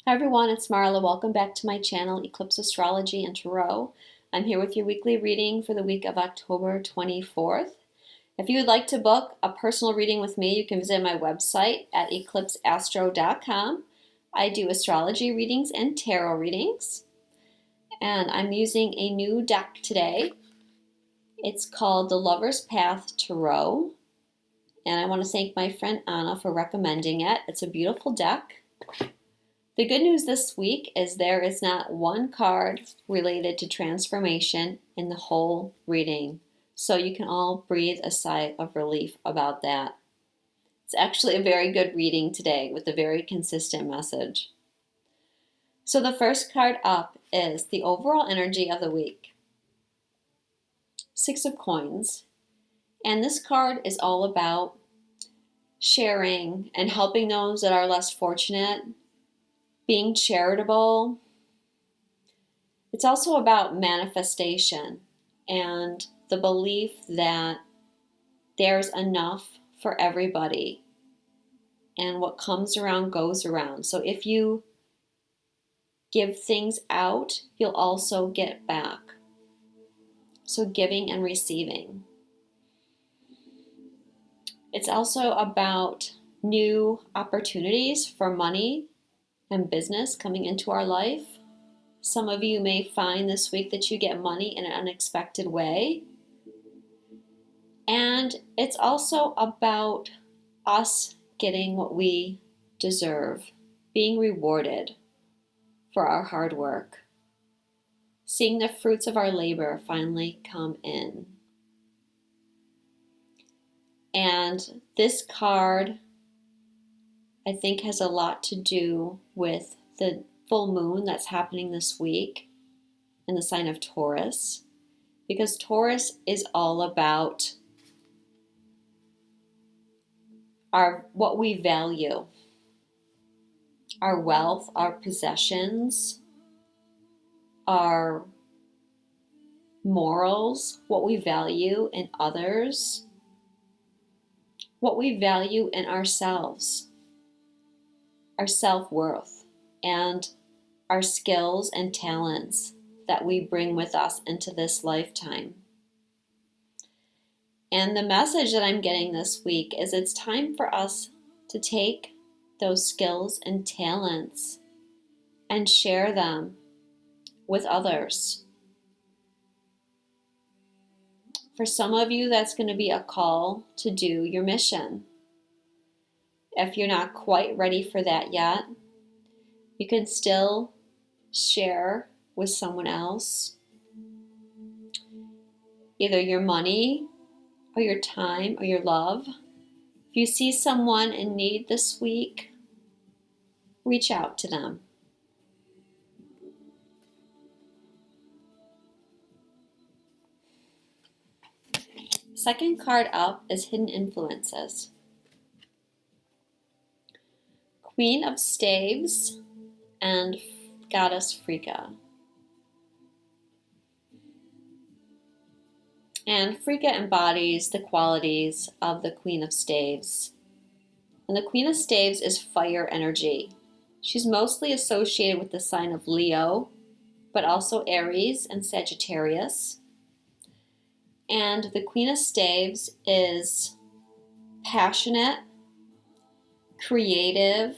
Hi everyone, it's Marla. Welcome back to my channel, Eclipse Astrology and Tarot. I'm here with your weekly reading for the week of October 24th. If you would like to book a personal reading with me, you can visit my website at eclipseastro.com. I do astrology readings and tarot readings. And I'm using a new deck today. It's called the Lover's Path Tarot. And I want to thank my friend Anna for recommending it. It's a beautiful deck. The good news this week is there is not one card related to transformation in the whole reading. So you can all breathe a sigh of relief about that. It's actually a very good reading today with a very consistent message. So the first card up is the overall energy of the week. Six of Coins. And this card is all about sharing and helping those that are less fortunate, being charitable. It's also about manifestation and the belief that there's enough for everybody and what comes around goes around. So if you give things out, you'll also get back. So giving and receiving. It's also about new opportunities for money and business coming into our life. Some of you may find this week that you get money in an unexpected way. And it's also about us getting what we deserve, being rewarded for our hard work, seeing the fruits of our labor finally come in. And this card, I think, has a lot to do with the full moon that's happening this week in the sign of Taurus, because Taurus is all about what we value, our wealth, our possessions, our morals, what we value in others, what we value in ourselves, our self-worth, and our skills and talents that we bring with us into this lifetime. And the message that I'm getting this week is it's time for us to take those skills and talents and share them with others. For some of you, that's going to be a call to do your mission. If you're not quite ready for that yet, you can still share with someone else either your money or your time or your love. If you see someone in need this week, reach out to them. Second card up is Hidden Influences. Queen of Staves and Goddess Frigga. And Frigga embodies the qualities of the Queen of Staves. And the Queen of Staves is fire energy. She's mostly associated with the sign of Leo, but also Aries and Sagittarius. And the Queen of Staves is passionate, creative,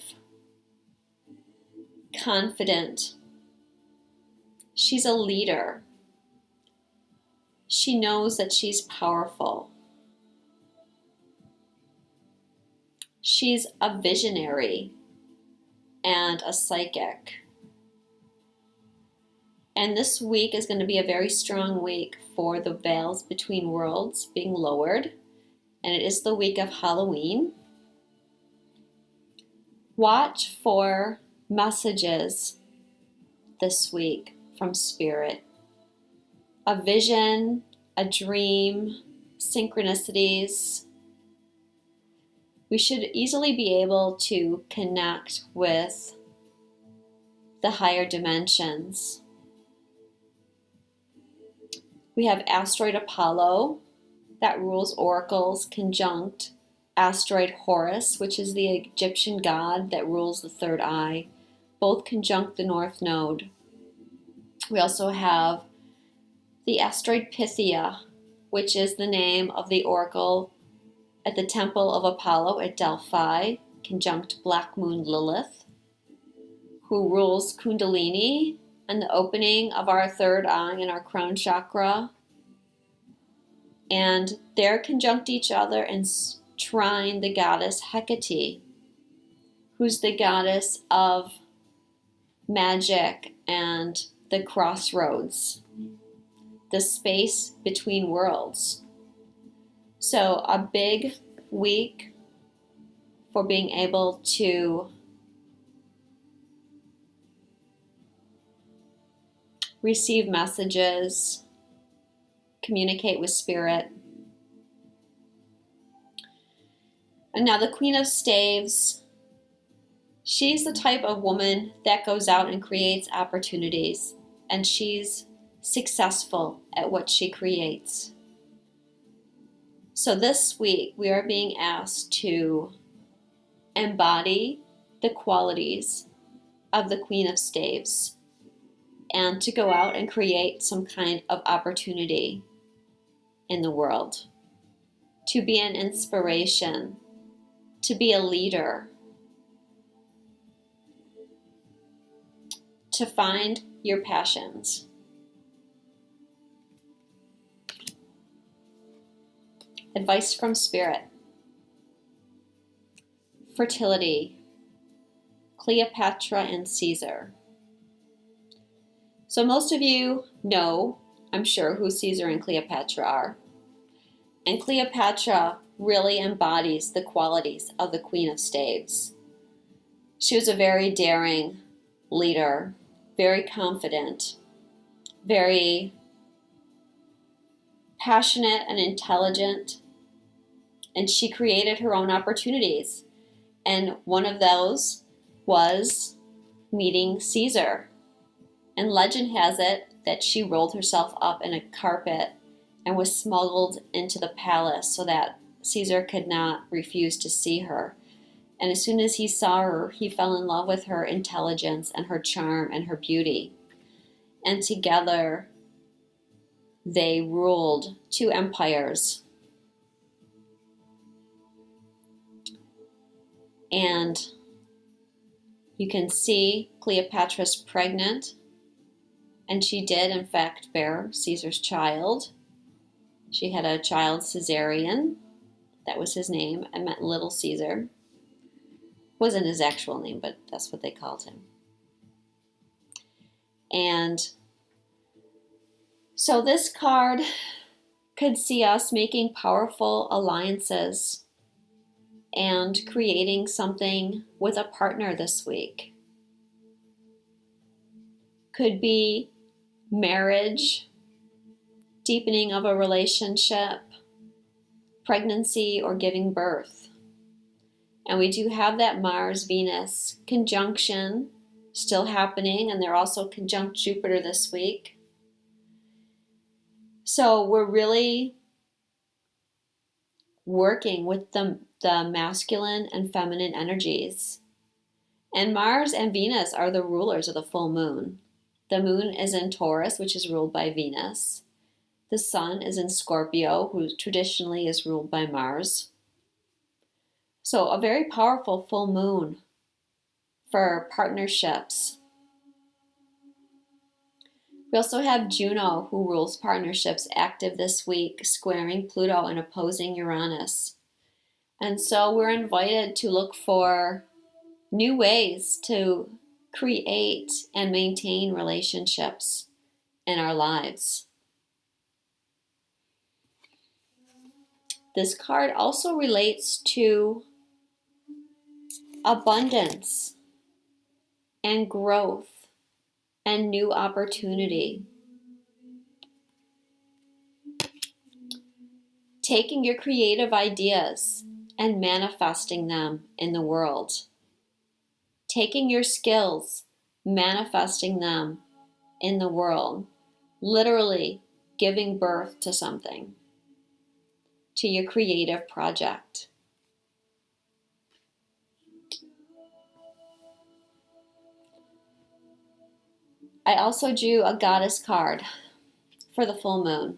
confident. She's a leader. She knows that she's powerful. She's a visionary and a psychic. And this week is going to be a very strong week for the veils between worlds being lowered. And it is the week of Halloween. Watch for messages this week from Spirit. A vision, a dream, synchronicities. We should easily be able to connect with the higher dimensions. We have asteroid Apollo that rules oracles conjunct asteroid Horus, which is the Egyptian god that rules the third eye, both conjunct the North Node. We also have the asteroid Pythia, which is the name of the oracle at the Temple of Apollo at Delphi, conjunct Black Moon Lilith, who rules Kundalini and the opening of our third eye in our crown chakra. And they're conjunct each other and trine the goddess Hecate, who's the goddess of magic and the crossroads, the space between worlds. So a big week for being able to receive messages, communicate with spirit. And now the Queen of Staves, she's the type of woman that goes out and creates opportunities, and she's successful at what she creates. So this week we are being asked to embody the qualities of the Queen of Staves and to go out and create some kind of opportunity in the world, to be an inspiration, to be a leader, to find your passions. Advice from Spirit. Fertility. Cleopatra and Caesar. So most of you know, I'm sure, who Caesar and Cleopatra are. And Cleopatra really embodies the qualities of the Queen of Staves. She was a very daring leader, very confident, very passionate and intelligent, and she created her own opportunities. And one of those was meeting Caesar. And legend has it that she rolled herself up in a carpet and was smuggled into the palace so that Caesar could not refuse to see her. And as soon as he saw her, he fell in love with her intelligence and her charm and her beauty. And together, they ruled 2 empires. And you can see Cleopatra's pregnant, and she did, in fact, bear Caesar's child. She had a child, Caesarion. That was his name. It meant Little Caesar. Wasn't his actual name, but that's what they called him. And so this card could see us making powerful alliances and creating something with a partner this week. Could be marriage, deepening of a relationship, pregnancy, or giving birth. And we do have that Mars-Venus conjunction still happening, and they're also conjunct Jupiter this week. So we're really working with the masculine and feminine energies. And Mars and Venus are the rulers of the full moon. The moon is in Taurus, which is ruled by Venus. The sun is in Scorpio, who traditionally is ruled by Mars. So a very powerful full moon for partnerships. We also have Juno, who rules partnerships, active this week, squaring Pluto and opposing Uranus. And so we're invited to look for new ways to create and maintain relationships in our lives. This card also relates to abundance and growth and new opportunity. Taking your creative ideas and manifesting them in the world. Taking your skills, manifesting them in the world. Literally giving birth to something, to your creative project. I also drew a goddess card for the full moon.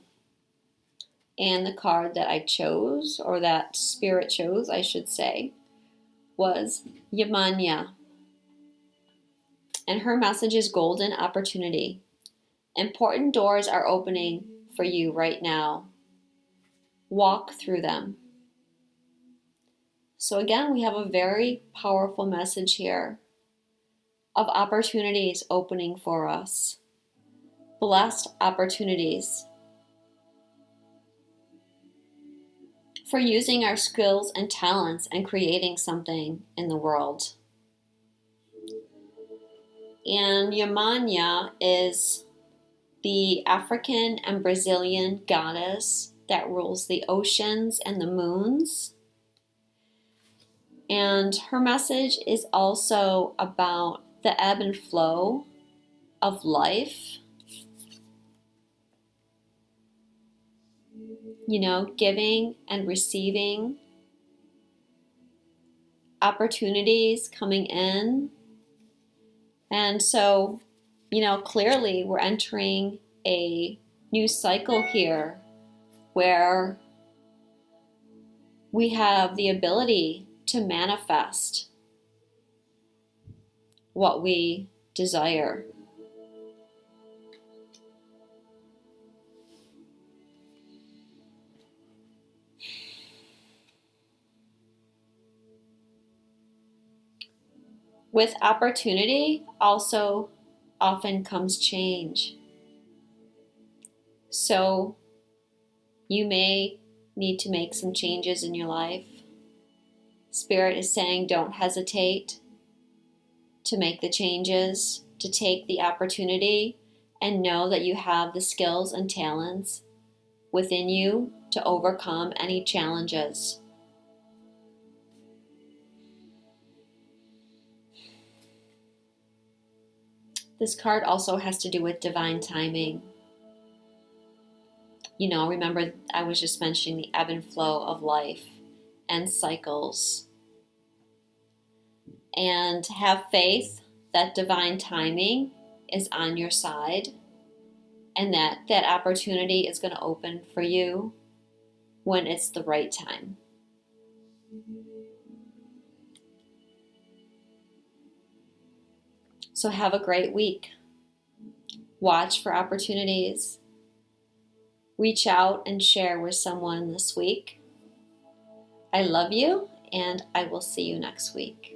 And the card that I chose, or that spirit chose, I should say, was Yamanya. And her message is golden opportunity. Important doors are opening for you right now. Walk through them. So again, we have a very powerful message here of opportunities opening for us. Blessed opportunities for using our skills and talents and creating something in the world. And Yamanya is the African and Brazilian goddess that rules the oceans and the moons. And her message is also about the ebb and flow of life. You know, giving and receiving, opportunities coming in. And so, you know, clearly we're entering a new cycle here where we have the ability to manifest what we desire. With opportunity also often comes change. So you may need to make some changes in your life. Spirit is saying don't hesitate to make the changes, to take the opportunity, and know that you have the skills and talents within you to overcome any challenges. This card also has to do with divine timing. You know, remember I was just mentioning the ebb and flow of life and cycles. And have faith that divine timing is on your side and that that opportunity is going to open for you when it's the right time. So have a great week. Watch for opportunities. Reach out and share with someone this week. I love you, and I will see you next week.